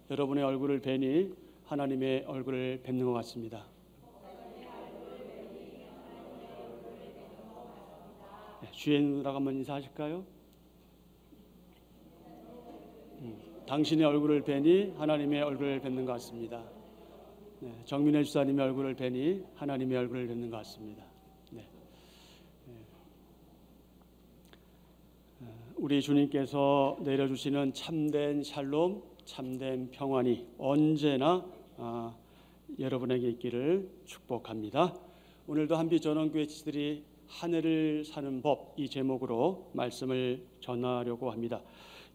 여러분의 얼굴을 뵈니 하나님의 얼굴을 뵙는 것 같습니다. 주인이라고 한번 인사하실까요? 당신의 얼굴을 뵈니 하나님의 얼굴을 뵙는 것 같습니다. 정민혜 주사님의 얼굴을 뵈니 하나님의 얼굴을 뵙는 것 같습니다. 우리 주님께서 내려주시는 참된 샬롬, 참된 평안이 언제나 여러분에게 있기를 축복합니다. 오늘도 한빛전원교회 지들이 한 해를 사는 법, 이 제목으로 말씀을 전하려고 합니다.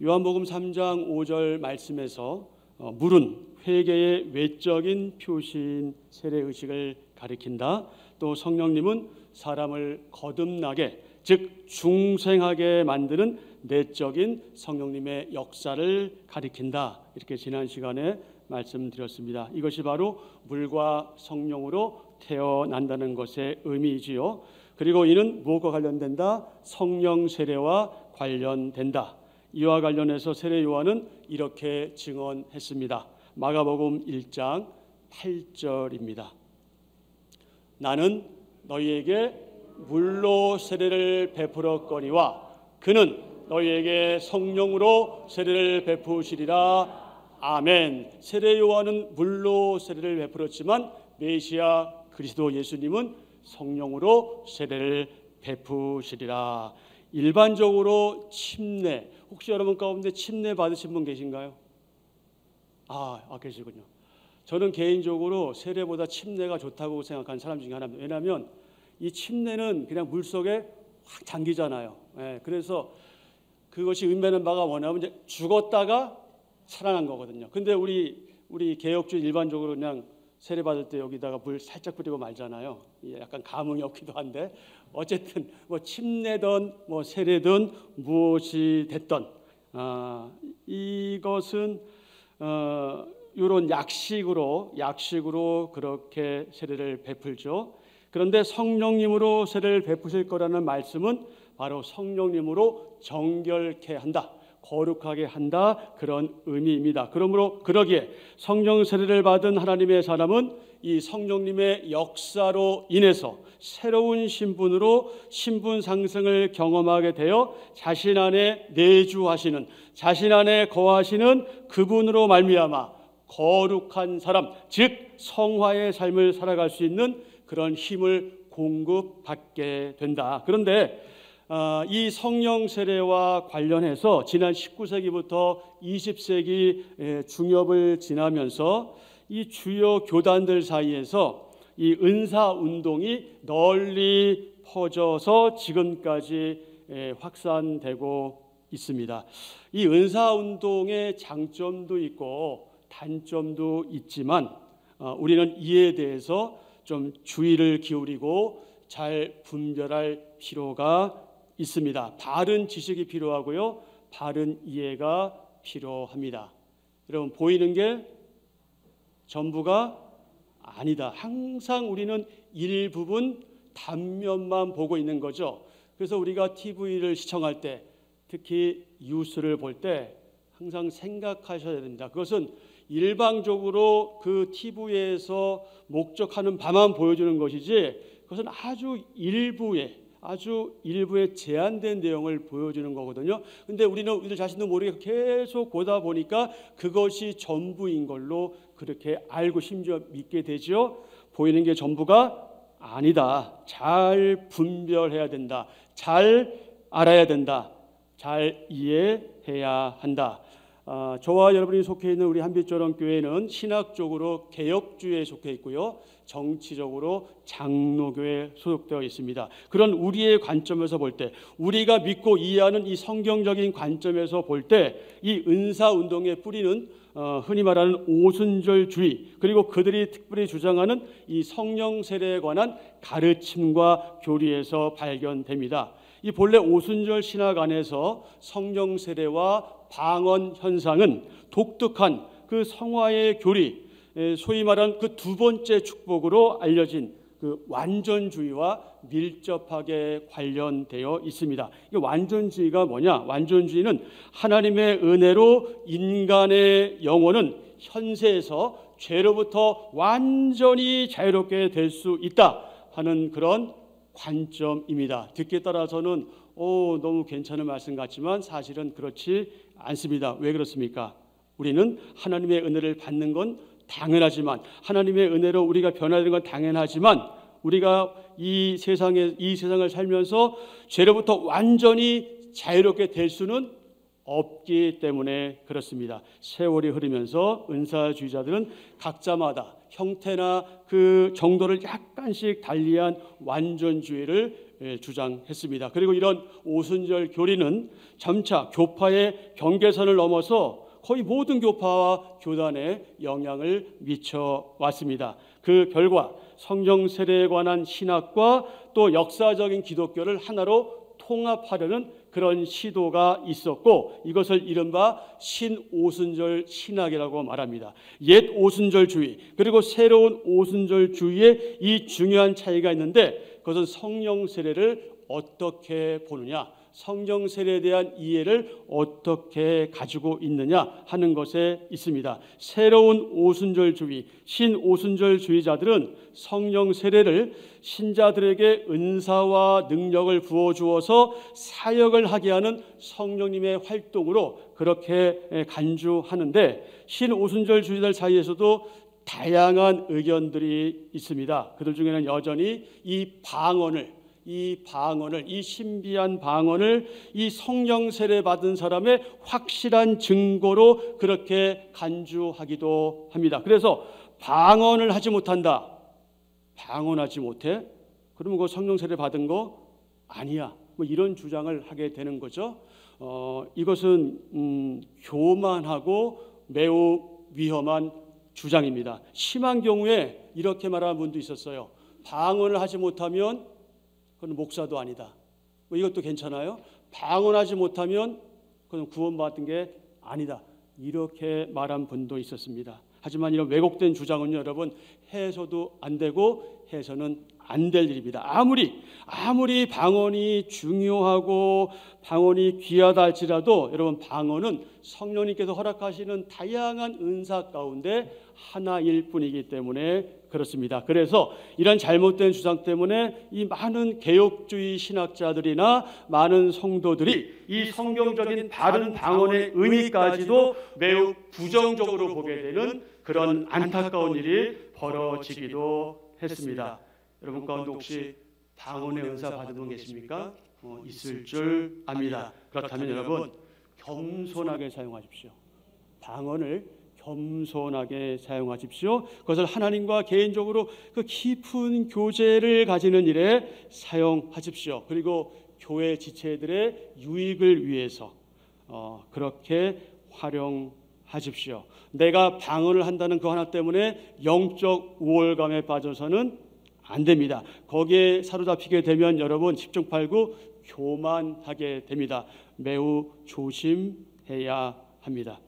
요한복음 3장 5절 말씀에서 물은 회개의 외적인 표시인 세례의식을 가리킨다. 또 성령님은 사람을 거듭나게, 즉 중생하게 만드는 내적인 성령님의 역사를 가리킨다. 이렇게 지난 시간에 말씀드렸습니다. 이것이 바로 물과 성령으로 태어난다는 것의 의미이지요. 그리고 이는 무엇과 관련된다? 성령 세례와 관련된다. 이와 관련해서 세례 요한은 이렇게 증언했습니다. 마가복음 1장 8절입니다. 나는 너희에게 물로 세례를 베풀었거니와 그는 너희에게 성령으로 세례를 베푸시리라. 아멘. 세례 요한은 물로 세례를 베풀었지만 메시아 그리스도 예수님은 성령으로 세례를 베푸시리라. 일반적으로 침례, 혹시 여러분 가운데 침례 받으신 분 계신가요? 계시군요. 저는 개인적으로 세례보다 침례가 좋다고 생각하는 사람 중에 하나입니다. 왜냐하면 이 침례는 그냥 물속에 확 잠기잖아요. 그래서 그것이 의미하는 바가 뭐냐면 이제 죽었다가 살아난 거거든요. 근데 우리 개혁주의 일반적으로 그냥 세례 받을 때 여기다가 물 살짝 뿌리고 말잖아요. 약간 감흥이 없기도 한데 어쨌든 뭐 침례든 뭐 세례든 무엇이 됐던 이것은 이런 약식으로 그렇게 세례를 베풀죠. 그런데 성령님으로 세례를 베푸실 거라는 말씀은 바로 성령님으로 정결케 한다, 거룩하게 한다, 그런 의미입니다. 그러므로 그러기에 성령 세례를 받은 하나님의 사람은 이 성령님의 역사로 인해서 새로운 신분으로 신분 상승을 경험하게 되어 자신 안에 내주하시는, 자신 안에 거하시는 그분으로 말미암아 거룩한 사람, 즉 성화의 삶을 살아갈 수 있는 그런 힘을 공급받게 된다. 그런데 이 성령 세례와 관련해서 지난 19세기부터 20세기 중엽을 지나면서 이 주요 교단들 사이에서 이 은사 운동이 널리 퍼져서 지금까지 확산되고 있습니다. 이 은사 운동의 장점도 있고 단점도 있지만 우리는 이에 대해서 좀 주의를 기울이고 잘 분별할 필요가 있습니다. 바른 지식이 필요하고요, 바른 이해가 필요합니다. 여러분, 보이는 게 전부가 아니다. 항상 우리는 일부분 단면만 보고 있는 거죠. 그래서 우리가 TV를 시청할 때, 특히 뉴스를 볼 때 항상 생각하셔야 됩니다. 그것은 일방적으로 그 TV에서 목적하는 바만 보여주는 것이지 그것은 아주 일부의 제한된 내용을 보여주는 거거든요. 근데 우리는 우리들 자신도 모르게 계속 보다 보니까 그것이 전부인 걸로 그렇게 알고 심지어 믿게 되죠. 보이는 게 전부가 아니다. 잘 분별해야 된다. 잘 알아야 된다. 잘 이해해야 한다. 저와 여러분이 속해 있는 우리 한빛전원교회는 신학적으로 개혁주의에 속해 있고요, 정치적으로 장로교회에 소속되어 있습니다. 그런 우리의 관점에서 볼 때, 우리가 믿고 이해하는 이 성경적인 관점에서 볼 때 이 은사운동의 뿌리는 흔히 말하는 오순절주의, 그리고 그들이 특별히 주장하는 이 성령 세례에 관한 가르침과 교리에서 발견됩니다. 이 본래 오순절 신학 안에서 성령 세례와 방언 현상은 독특한 그 성화의 교리, 소위 말하는 그 두 번째 축복으로 알려진 그 완전주의와 밀접하게 관련되어 있습니다. 이 완전주의가 뭐냐? 완전주의는 하나님의 은혜로 인간의 영혼은 현세에서 죄로부터 완전히 자유롭게 될 수 있다 하는 그런 관점입니다. 듣기에 따라서는 너무 괜찮은 말씀 같지만 사실은 그렇지 않습니다. 왜 그렇습니까? 우리는 하나님의 은혜를 받는 건 당연하지만, 하나님의 은혜로 우리가 변화되는 건 당연하지만, 우리가 이 세상을 살면서 죄로부터 완전히 자유롭게 될 수는 없기 때문에 그렇습니다. 세월이 흐르면서 은사주의자들은 각자마다 형태나 그 정도를 약간씩 달리한 완전주의를 주장했습니다. 그리고 이런 오순절 교리는 점차 교파의 경계선을 넘어서 거의 모든 교파와 교단에 영향을 미쳐 왔습니다. 그 결과 성령 세례에 관한 신학과 또 역사적인 기독교를 하나로 통합하려는 그런 시도가 있었고, 이것을 이른바 신오순절 신학이라고 말합니다. 옛 오순절주의 그리고 새로운 오순절주의의 이 중요한 차이가 있는데, 그것은 성령 세례를 어떻게 보느냐, 성령 세례에 대한 이해를 어떻게 가지고 있느냐 하는 것에 있습니다. 새로운 오순절주의, 신오순절주의자들은 성령 세례를 신자들에게 은사와 능력을 부어주어서 사역을 하게 하는 성령님의 활동으로 그렇게 간주하는데, 신오순절주의자들 사이에서도 다양한 의견들이 있습니다. 그들 중에는 여전히 이 신비한 방언을 이 성령 세례 받은 사람의 확실한 증거로 그렇게 간주하기도 합니다. 그래서 방언을 하지 못한다, 방언하지 못해? 그러면 그 성령 세례 받은 거 아니야, 뭐 이런 주장을 하게 되는 거죠. 이것은 교만하고 매우 위험한 주장입니다. 심한 경우에 이렇게 말하는 분도 있었어요. 방언을 하지 못하면 그건 목사도 아니다. 뭐 이것도 괜찮아요? 방언하지 못하면 그건 구원받은 게 아니다. 이렇게 말한 분도 있었습니다. 하지만 이런 왜곡된 주장은요, 여러분, 해서도 안 되고 해서는 안 될 일입니다. 아무리 방언이 중요하고 방언이 귀하다 할지라도 여러분, 방언은 성령님께서 허락하시는 다양한 은사 가운데 하나일 뿐이기 때문에 그렇습니다. 그래서 이런 잘못된 주장 때문에 이 많은 개혁주의 신학자들이나 많은 성도들이 이 성경적인 바른 방언의 의미까지도 매우 부정적으로 보게 되는 그런 안타까운 일이 벌어지기도 했습니다. 여러분 가운데 혹시 방언의 은사 받은 분 계십니까? 있을 줄 압니다. 그렇다면 여러분, 겸손하게 사용하십시오. 방언을 겸손하게 사용하십시오. 그것을 하나님과 개인적으로 그 깊은 교제를 가지는 일에 사용하십시오. 그리고 교회 지체들의 유익을 위해서 그렇게 활용하십시오. 내가 방언을 한다는 그 하나 때문에 영적 우월감에 빠져서는 안 됩니다. 거기에 사로잡히게 되면 여러분 10중 8구 교만하게 됩니다. 매우 조심해야 합니다.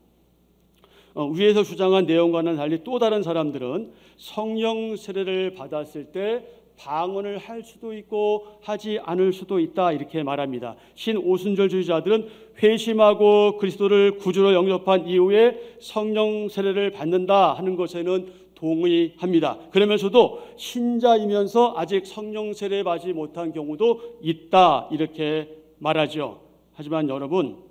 위에서 주장한 내용과는 달리 또 다른 사람들은 성령 세례를 받았을 때 방언을 할 수도 있고 하지 않을 수도 있다, 이렇게 말합니다. 신오순절주의자들은 회심하고 그리스도를 구주로 영접한 이후에 성령 세례를 받는다 하는 것에는 동의합니다. 그러면서도 신자이면서 아직 성령 세례 받지 못한 경우도 있다, 이렇게 말하죠. 하지만 여러분,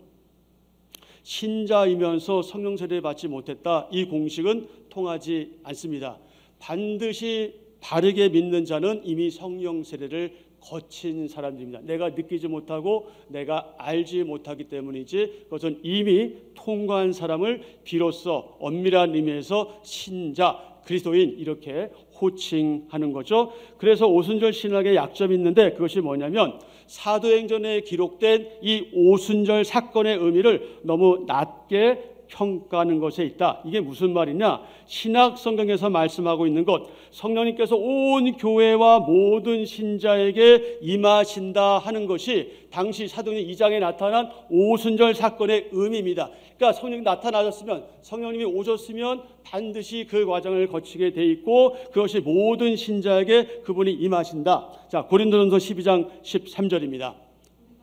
신자이면서 성령 세례 받지 못했다, 이 공식은 통하지 않습니다. 반드시 바르게 믿는 자는 이미 성령 세례를 거친 사람들입니다. 내가 느끼지 못하고 내가 알지 못하기 때문이지, 그것은 이미 통과한 사람을 비로소 엄밀한 의미에서 신자, 그리스도인 이렇게 호칭하는 거죠. 그래서 오순절 신학의 약점이 있는데, 그것이 뭐냐면 사도행전에 기록된 이 오순절 사건의 의미를 너무 낮게 평가하는 것에 있다. 이게 무슨 말이냐? 신약 성경에서 말씀하고 있는 것, 성령님께서 온 교회와 모든 신자에게 임하신다 하는 것이 당시 사도행전 2장에 나타난 오순절 사건의 의미입니다. 그러니까 성령이 나타나셨으면, 성령님이 오셨으면 반드시 그 과정을 거치게 돼 있고, 그것이 모든 신자에게 그분이 임하신다. 자, 고린도전서 12장 13절입니다.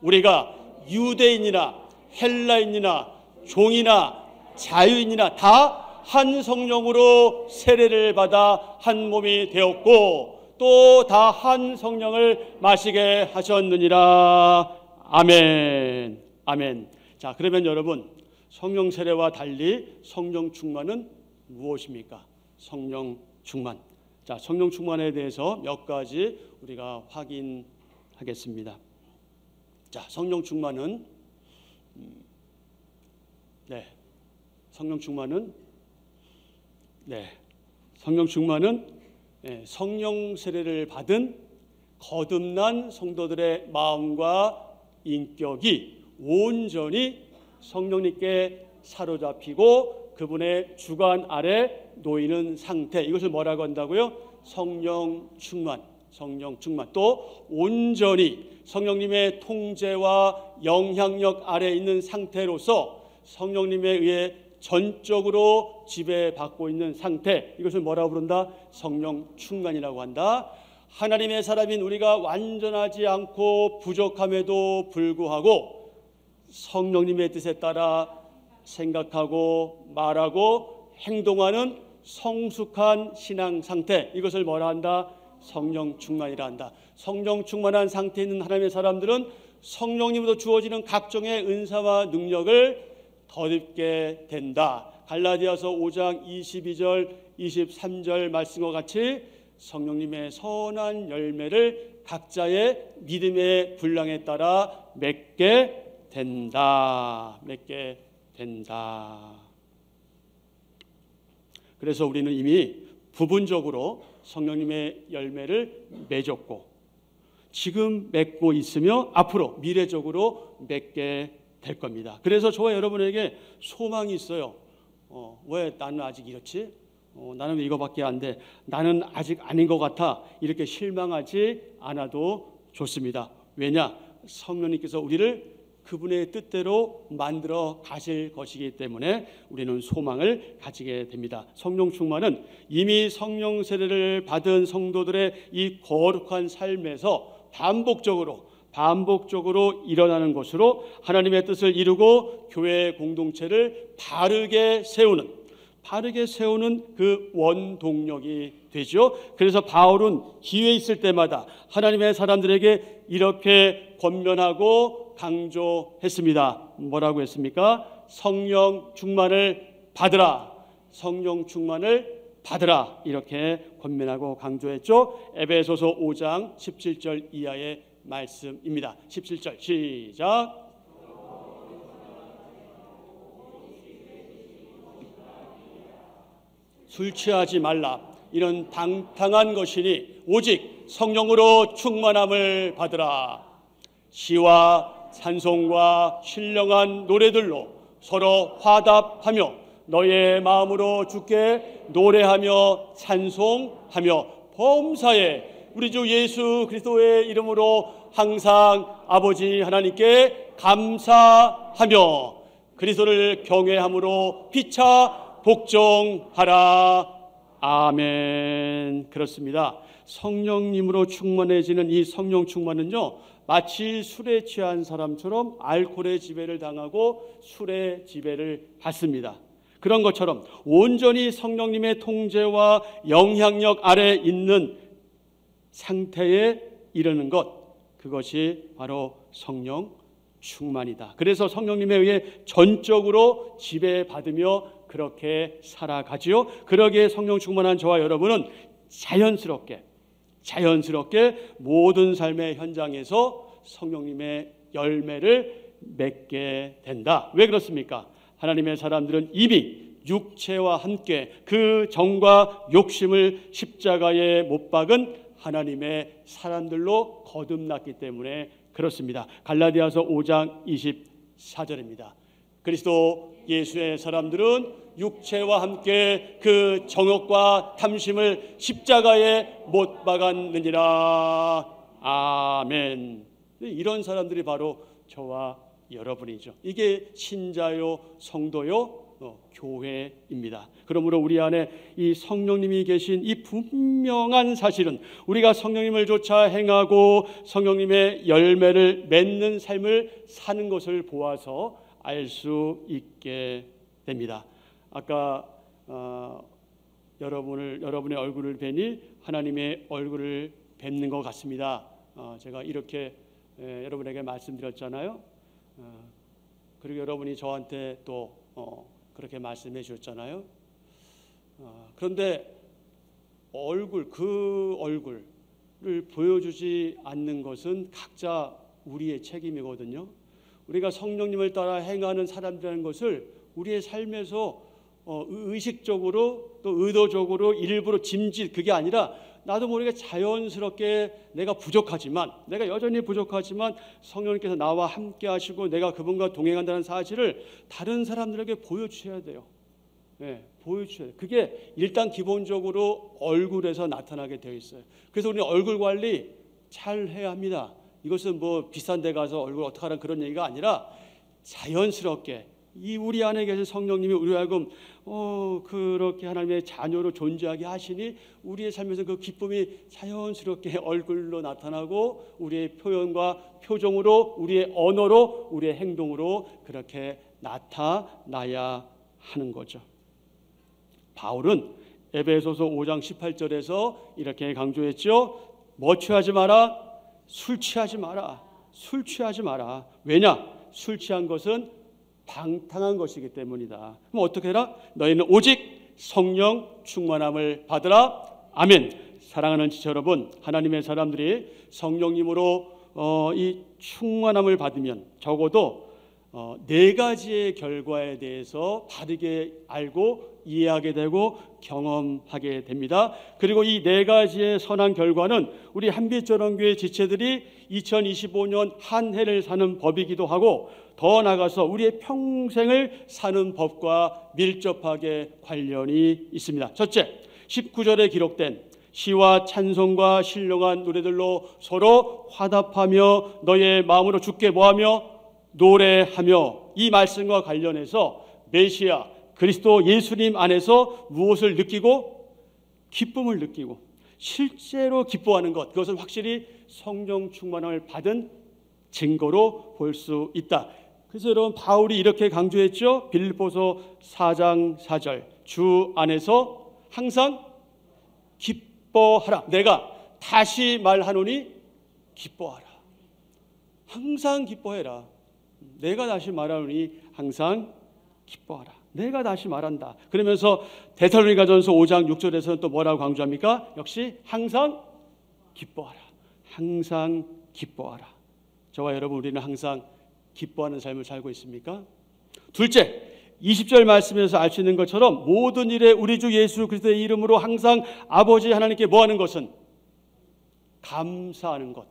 우리가 유대인이나 헬라인이나 종이나 자유인이나 다 한 성령으로 세례를 받아 한 몸이 되었고 또 다 한 성령을 마시게 하셨느니라. 아멘. 아멘. 자, 그러면 여러분, 성령 세례와 달리 성령 충만은 무엇입니까? 성령 충만. 자, 성령 충만에 대해서 몇 가지 우리가 확인하겠습니다. 자, 성령 충만은 성령 충만은 성령 세례를 받은 거듭난 성도들의 마음과 인격이 온전히 성령님께 사로잡히고 그분의 주관 아래 놓이는 상태, 이것을 뭐라고 한다고요? 성령 충만. 성령 충만. 또 온전히 성령님의 통제와 영향력 아래 있는 상태로서 성령님에 의해 전적으로 지배받고 있는 상태, 이것을 뭐라고 부른다? 성령 충만이라고 한다. 하나님의 사람인 우리가 완전하지 않고 부족함에도 불구하고 성령님의 뜻에 따라 생각하고 말하고 행동하는 성숙한 신앙 상태, 이것을 뭐라 한다? 성령 충만이라 한다. 성령 충만한 상태에 있는 하나님의 사람들은 성령님으로 주어지는 각종의 은사와 능력을 덧입게 된다. 갈라디아서 5장 22절 23절 말씀과 같이 성령님의 선한 열매를 각자의 믿음의 분량에 따라 맺게 된다. 맺게 된다. 그래서 우리는 이미 부분적으로 성령님의 열매를 맺었고 지금 맺고 있으며 앞으로 미래적으로 맺게 될 겁니다. 그래서 저와 여러분에게 소망이 있어요. 왜 나는 아직 이렇지? 나는 왜 이거밖에 안 돼? 나는 아직 아닌 것 같아. 이렇게 실망하지 않아도 좋습니다. 왜냐? 성령님께서 우리를 그분의 뜻대로 만들어 가실 것이기 때문에 우리는 소망을 가지게 됩니다. 성령 충만은 이미 성령 세례를 받은 성도들의 이 거룩한 삶에서 반복적으로 일어나는 것으로 하나님의 뜻을 이루고 교회 공동체를 바르게 세우는 그 원동력이 되죠. 그래서 바울은 기회 있을 때마다 하나님의 사람들에게 이렇게 권면하고 강조했습니다. 뭐라고 했습니까? 성령 충만을 받으라. 성령 충만을 받으라. 이렇게 권면하고 강조했죠. 에베소서 5장 17절 이하의 말씀입니다. 17절 시작. 술 취하지 말라. 이런 방탕한 것이니 오직 성령으로 충만함을 받으라. 시와 찬송과 신령한 노래들로 서로 화답하며 너의 마음으로 주께 노래하며 찬송하며 범사에 우리 주 예수 그리스도의 이름으로 항상 아버지 하나님께 감사하며 그리스도를 경외함으로 피차 복종하라. 아멘. 그렇습니다. 성령님으로 충만해지는 이 성령 충만은요, 마치 술에 취한 사람처럼 알코올의 지배를 당하고 술의 지배를 받습니다. 그런 것처럼 온전히 성령님의 통제와 영향력 아래 있는 상태에 이르는 것, 그것이 바로 성령 충만이다. 그래서 성령님에 의해 전적으로 지배받으며 그렇게 살아가지요. 그러기에 성령 충만한 저와 여러분은 자연스럽게 모든 삶의 현장에서 성령님의 열매를 맺게 된다. 왜 그렇습니까? 하나님의 사람들은 이미 육체와 함께 그 정과 욕심을 십자가에 못 박은 하나님의 사람들로 거듭났기 때문에 그렇습니다. 갈라디아서 5장 24절입니다. 그리스도 예수의 사람들은 육체와 함께 그 정욕과 탐심을 십자가에 못 박았느니라. 아멘. 이런 사람들이 바로 저와 여러분이죠. 이게 신자요, 성도요, 교회입니다. 그러므로 우리 안에 이 성령님이 계신 이 분명한 사실은 우리가 성령님을 쫓아 행하고 성령님의 열매를 맺는 삶을 사는 것을 보아서 알 수 있게 됩니다. 아까 여러분의 얼굴을 뵈니 하나님의 얼굴을 뵙는 것 같습니다. 제가 이렇게 여러분에게 말씀드렸잖아요. 그리고 여러분이 저한테 또 그렇게 말씀해 주셨잖아요. 그런데 그 얼굴을 보여주지 않는 것은 각자 우리의 책임이거든요. 우리가 성령님을 따라 행하는 사람들이라는 것을 우리의 삶에서 의식적으로 또 의도적으로 일부러 그게 아니라 나도 모르게 자연스럽게 내가 여전히 부족하지만 성령님께서 나와 함께 하시고 내가 그분과 동행한다는 사실을 다른 사람들에게 보여주셔야 돼요. 보여주셔야 돼요. 그게 일단 기본적으로 얼굴에서 나타나게 되어 있어요. 그래서 우리는 얼굴 관리 잘 해야 합니다. 이것은 뭐 비싼 데 가서 얼굴 어떻게 하라는 그런 얘기가 아니라 자연스럽게 이 우리 안에 계신 성령님이 우리 하여금 그렇게 하나님의 자녀로 존재하게 하시니 우리의 삶에서 그 기쁨이 자연스럽게 얼굴로 나타나고 우리의 표현과 표정으로 우리의 언어로 우리의 행동으로 그렇게 나타나야 하는 거죠. 바울은 에베소서 5장 18절에서 이렇게 강조했죠. 뭐 취하지 마라? 술 취하지 마라. 술 취하지 마라. 왜냐? 술 취한 것은 방탕한 것이기 때문이다. 그럼 어떻게 해라? 너희는 오직 성령 충만함을 받으라. 아멘. 사랑하는 지체 여러분, 하나님의 사람들이 성령님으로 이 충만함을 받으면 적어도 4가지의 결과에 대해서 바르게 알고 이해하게 되고 경험하게 됩니다. 그리고 이 4가지의 선한 결과는 우리 한빛전원교회 지체들이 2025년 한 해를 사는 법이기도 하고 더 나아가서 우리의 평생을 사는 법과 밀접하게 관련이 있습니다. 첫째, 19절에 기록된 시와 찬송과 신령한 노래들로 서로 화답하며 너의 마음으로 주께 뭐하며 노래하며, 이 말씀과 관련해서 메시아 그리스도 예수님 안에서 무엇을 느끼고? 기쁨을 느끼고 실제로 기뻐하는 것, 그것은 확실히 성령 충만함을 받은 증거로 볼 수 있다. 그래서 여러분, 바울이 이렇게 강조했죠. 빌립보서 4장 4절, 주 안에서 항상 기뻐하라. 내가 다시 말하노니 기뻐하라. 항상 기뻐해라. 내가 다시 말하노니 항상 기뻐하라. 내가 다시 말한다. 그러면서 데살로니가전서 5장 6절에서는 또 뭐라고 강조합니까? 역시 항상 기뻐하라. 항상 기뻐하라. 저와 여러분, 우리는 항상 기뻐하는 삶을 살고 있습니까? 둘째, 20절 말씀에서 알 수 있는 것처럼 모든 일에 우리 주 예수 그리스도의 이름으로 항상 아버지 하나님께 뭐하는 것은? 감사하는 것.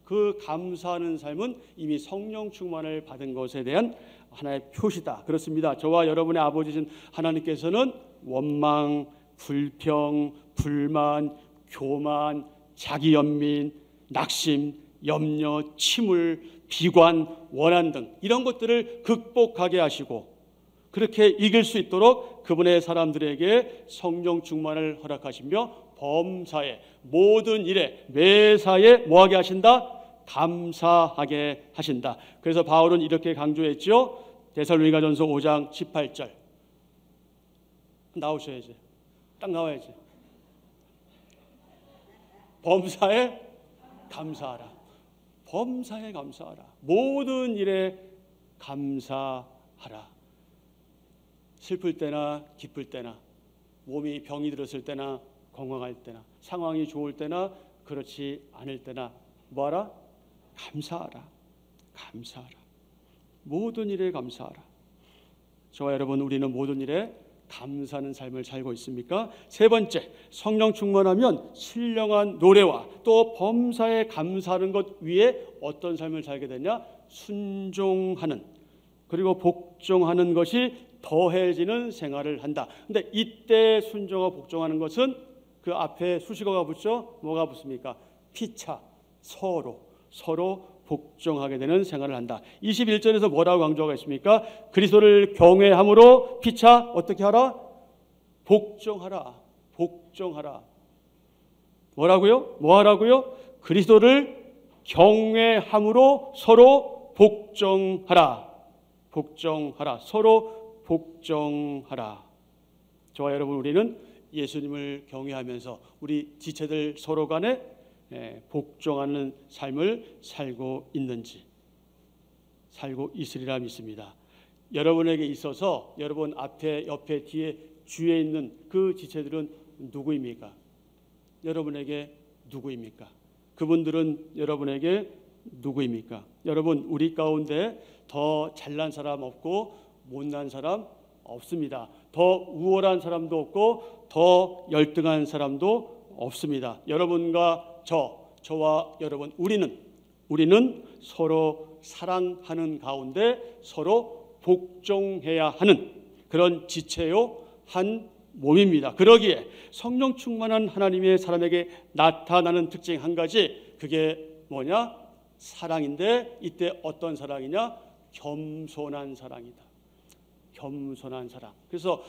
그 감사하는 삶은 이미 성령 충만을 받은 것에 대한 하나의 표시다. 그렇습니다. 저와 여러분의 아버지신 하나님께서는 원망, 불평, 불만, 교만, 자기연민, 낙심, 염려, 침울, 비관, 원한 등 이런 것들을 극복하게 하시고 그렇게 이길 수 있도록 그분의 사람들에게 성령 충만을 허락하시며 범사에 모든 일에 매사에 뭐하게 하신다? 감사하게 하신다. 그래서 바울은 이렇게 강조했죠. 데살로니가전서 5장 18절 나오셔야지. 딱 나와야지. 범사에 감사하라. 범사에 감사하라. 모든 일에 감사하라. 슬플 때나 기쁠 때나, 몸이 병이 들었을 때나 건강할 때나, 상황이 좋을 때나 그렇지 않을 때나 뭐하라? 감사하라. 감사하라. 모든 일에 감사하라. 저와 여러분, 우리는 모든 일에 감사하는 삶을 살고 있습니까? 세 번째, 성령 충만하면 신령한 노래와 또 범사에 감사하는 것 위에 어떤 삶을 살게 되냐? 순종하는, 그리고 복종하는 것이 더해지는 생활을 한다. 근데 이때 순종하고 복종하는 것은 그 앞에 수식어가 붙죠? 뭐가 붙습니까? 피차, 서로 복종하게 되는 생활을 한다. 21절에서 뭐라고 강조하고 있습니까? 그리스도를 경외함으로 피차 어떻게 하라? 복종하라. 복종하라. 뭐라고요? 뭐 하라고요? 그리스도를 경외함으로 서로 복종하라. 복종하라. 서로 복종하라. 저와 여러분, 우리는 예수님을 경외하면서 우리 지체들 서로 간에 복종하는 삶을 살고 있는지, 살고 있으리라 믿습니다. 여러분에게 있어서 여러분 앞에, 옆에, 뒤에, 주위에 있는 그 지체들은 누구입니까? 여러분에게 누구입니까? 그분들은 여러분에게 누구입니까? 여러분, 우리 가운데 더 잘난 사람 없고 못난 사람 없습니다. 더 우월한 사람도 없고 더 열등한 사람도 없습니다. 여러분과 저와 여러분, 우리는 서로 사랑하는 가운데 서로 복종해야 하는 그런 지체요 한 몸입니다. 그러기에 성령 충만한 하나님의 사람에게 나타나는 특징 한 가지, 그게 뭐냐? 사랑인데 이때 어떤 사랑이냐? 겸손한 사랑이다. 겸손한 사랑. 그래서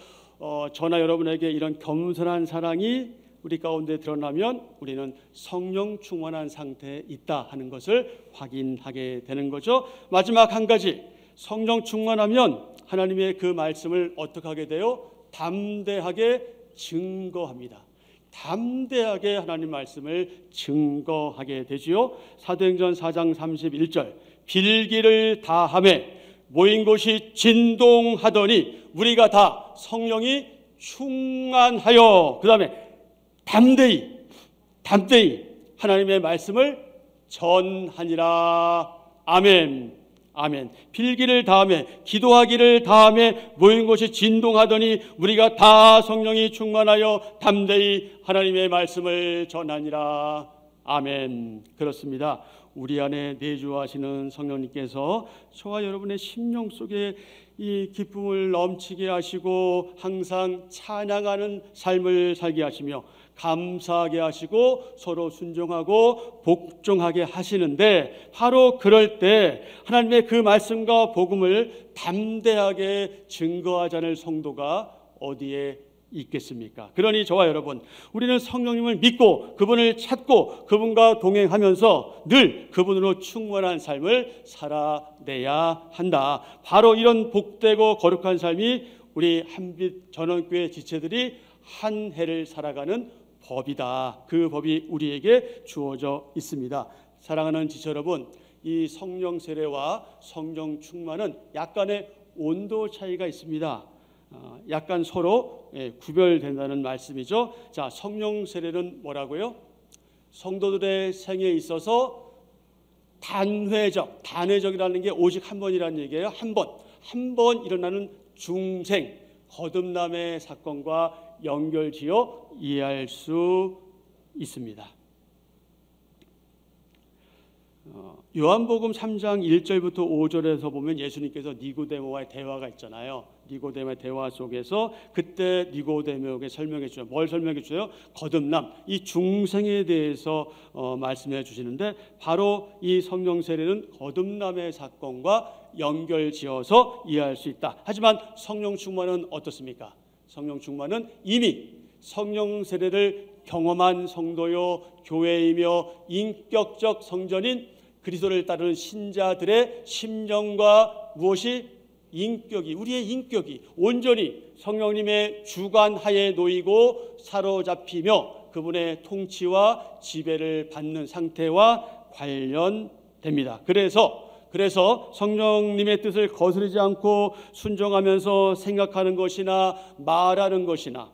저나 여러분에게 이런 겸손한 사랑이 우리 가운데 드러나면 우리는 성령 충만한 상태에 있다 하는 것을 확인하게 되는 거죠. 마지막 한 가지, 성령 충만하면 하나님의 그 말씀을 어떻게 하게 돼요? 담대하게 증거합니다. 담대하게 하나님 말씀을 증거하게 되지요. 사도행전 4장 31절, 빌기를 다하매 모인 곳이 진동하더니 우리가 다 성령이 충만하여, 그 다음에 담대히 하나님의 말씀을 전하니라. 아멘. 아멘. 빌기를 다하며 기도하기를 다하며 모인 곳이 진동하더니 우리가 다 성령이 충만하여 담대히 하나님의 말씀을 전하니라. 아멘. 그렇습니다. 우리 안에 내주하시는 성령님께서 저와 여러분의 심령 속에 이 기쁨을 넘치게 하시고 항상 찬양하는 삶을 살게 하시며 감사하게 하시고 서로 순종하고 복종하게 하시는데, 바로 그럴 때 하나님의 그 말씀과 복음을 담대하게 증거하지 않을 성도가 어디에 있겠습니까? 그러니 저와 여러분, 우리는 성령님을 믿고 그분을 찾고 그분과 동행하면서 늘 그분으로 충만한 삶을 살아내야 한다. 바로 이런 복되고 거룩한 삶이 우리 한빛 전원교회 지체들이 한 해를 살아가는 법이다. 그 법이 우리에게 주어져 있습니다. 사랑하는 지체 여러분, 이 성령 세례와 성령 충만은 약간의 온도 차이가 있습니다. 약간 서로 구별된다는 말씀이죠. 자, 성령 세례는 뭐라고요? 성도들의 생에 있어서 단회적이라는 게 오직 한 번이라는 얘기예요. 한 번 일어나는 중생, 거듭남의 사건과 연결지어 이해할 수 있습니다. 요한복음 3장 1절부터 5절에서 보면 예수님께서 니고데모와의 대화가 있잖아요. 니고데모의 대화 속에서 그때 니고데모에게 설명해 주죠. 뭘 설명해 주세요? 거듭남, 이 중생에 대해서 말씀해 주시는데, 바로 이 성령 세례는 거듭남의 사건과 연결지어서 이해할 수 있다. 하지만 성령 충만은 어떻습니까? 성령 충만은 이미 성령 세례를 경험한 성도요 교회이며 인격적 성전인 그리스도를 따르는 신자들의 심령과 무엇이 우리의 인격이 온전히 성령님의 주관 하에 놓이고 사로잡히며 그분의 통치와 지배를 받는 상태와 관련됩니다. 그래서 성령님의 뜻을 거스르지 않고 순종하면서 생각하는 것이나 말하는 것이나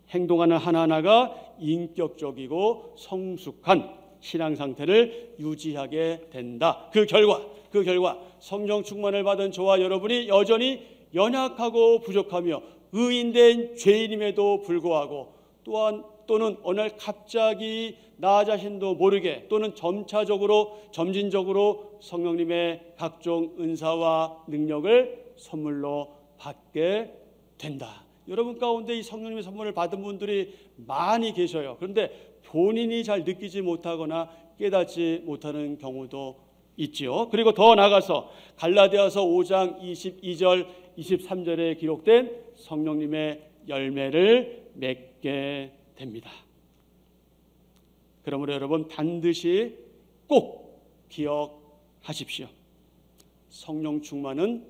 행동하는 하나하나가 인격적이고 성숙한 신앙 상태를 유지하게 된다. 그 결과 성령 충만을 받은 저와 여러분이 여전히 연약하고 부족하며 의인된 죄인임에도 불구하고 또는 어느 날 갑자기 나 자신도 모르게 또는 점진적으로 성령님의 각종 은사와 능력을 선물로 받게 된다. 여러분 가운데 이 성령님의 선물을 받은 분들이 많이 계셔요. 그런데 본인이 잘 느끼지 못하거나 깨닫지 못하는 경우도 있지요. 그리고 더 나아가서 갈라디아서 5장 22절 23절에 기록된 성령님의 열매를 맺게 됩니다. 그러므로 여러분 반드시 꼭 기억하십시오. 성령 충만은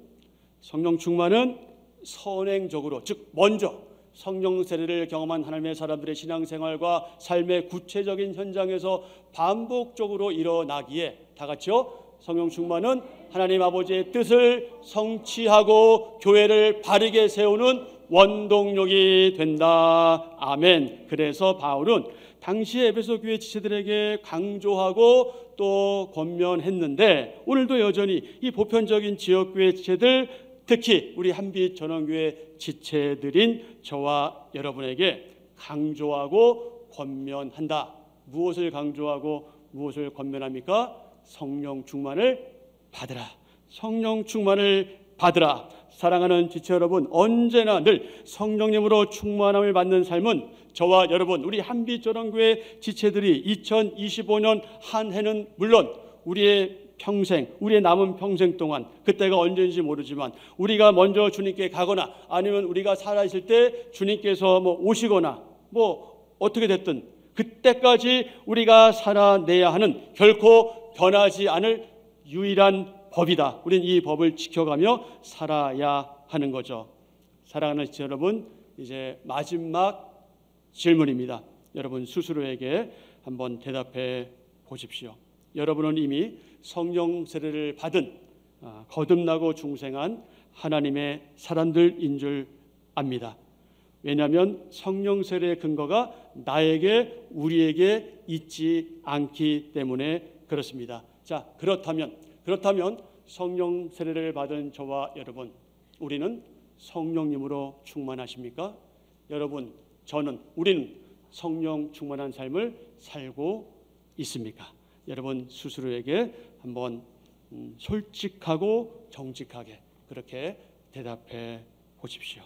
선행적으로, 즉 먼저 성령 세례를 경험한 하나님의 사람들의 신앙생활과 삶의 구체적인 현장에서 반복적으로 일어나기에 다 같이요. 성령 충만은 하나님 아버지의 뜻을 성취하고 교회를 바르게 세우는 원동력이 된다. 아멘. 그래서 바울은 당시 에베소 교회 지체들에게 강조하고 또 권면했는데 오늘도 여전히 이 보편적인 지역교회 지체들, 특히 우리 한빛 전원교회 지체들인 저와 여러분에게 강조하고 권면한다. 무엇을 강조하고 무엇을 권면합니까? 성령 충만을 받으라. 성령 충만을 받으라. 사랑하는 지체 여러분, 언제나 늘 성령님으로 충만함을 받는 삶은 저와 여러분, 우리 한빛 전원교회 지체들이 2025년 한 해는 물론 우리의 평생, 우리의 남은 평생 동안, 그때가 언제인지 모르지만 우리가 먼저 주님께 가거나 아니면 우리가 살아있을 때 주님께서 오시거나 어떻게 됐든 그때까지 우리가 살아내야 하는 결코 변하지 않을 유일한 법이다. 우리는 이 법을 지켜가며 살아야 하는 거죠. 사랑하는 지체 여러분, 이제 마지막 질문입니다. 여러분 스스로에게 한번 대답해 보십시오. 여러분은 이미 성령 세례를 받은 거듭나고 중생한 하나님의 사람들인 줄 압니다. 왜냐하면 성령 세례의 근거가 나에게, 우리에게 있지 않기 때문에 그렇습니다. 자, 그렇다면 성령 세례를 받은 저와 여러분, 우리는 성령님으로 충만하십니까? 여러분, 우리는 성령 충만한 삶을 살고 있습니까? 여러분 스스로에게 한번 솔직하고 정직하게 그렇게 대답해 보십시오.